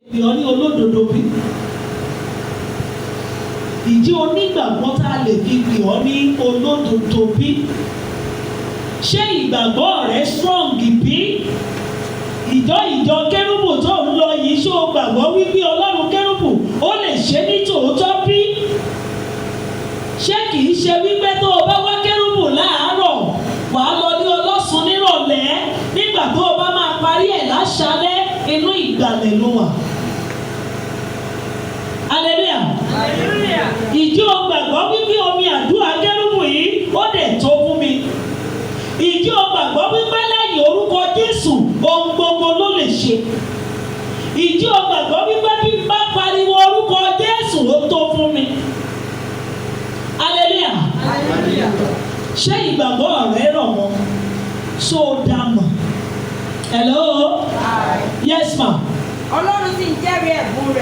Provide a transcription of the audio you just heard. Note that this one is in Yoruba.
Ìyọ́ ní olódodo bí. Ìjẹ́ onígbàgbọ́ tá a lè fi pè ọ́ ní olódodo bí. Ṣé ìgbàgbọ́ rẹ strong bí? Ìjọ kérúbù tó ń lọ yìí ṣó gbàgbọ́ wípé Ọlọ́run kérúbù ó lè ṣe ní tòótọ́ bí? Ṣé kìí ṣe wípé tó o bá wá kérúbù láàárọ̀ wàá lọ ní ọlọ́sùn nírọ̀lẹ́ nígbà tó o bá máa parí ẹ̀ láṣálẹ́ inú ìgbàlẹ̀ ló wà? Hallelujah. Hallelujah. Ìjọ gbàgbọ́ wípé omi àdúrà kérúbù yìí ó dẹ̀ tó fún mi. Ìjọ gbàgbọ́ wípé lẹ́yìn orúkọ Jésù ohun gbogbo ló lè ṣe. Ìjọ gbàgbọ́ wípé bí n bá pariwo orúkọ Jésù ó tó fún mi. Hallelujah. Hallelujah. Ṣé ìgbàgbọ́ rẹ rọ̀ mọ́? Ṣó o dá mọ̀? Hello? Hi. Yes ma. Ọlọ́run sì ń jẹ́rìí ẹ̀bùn rẹ̀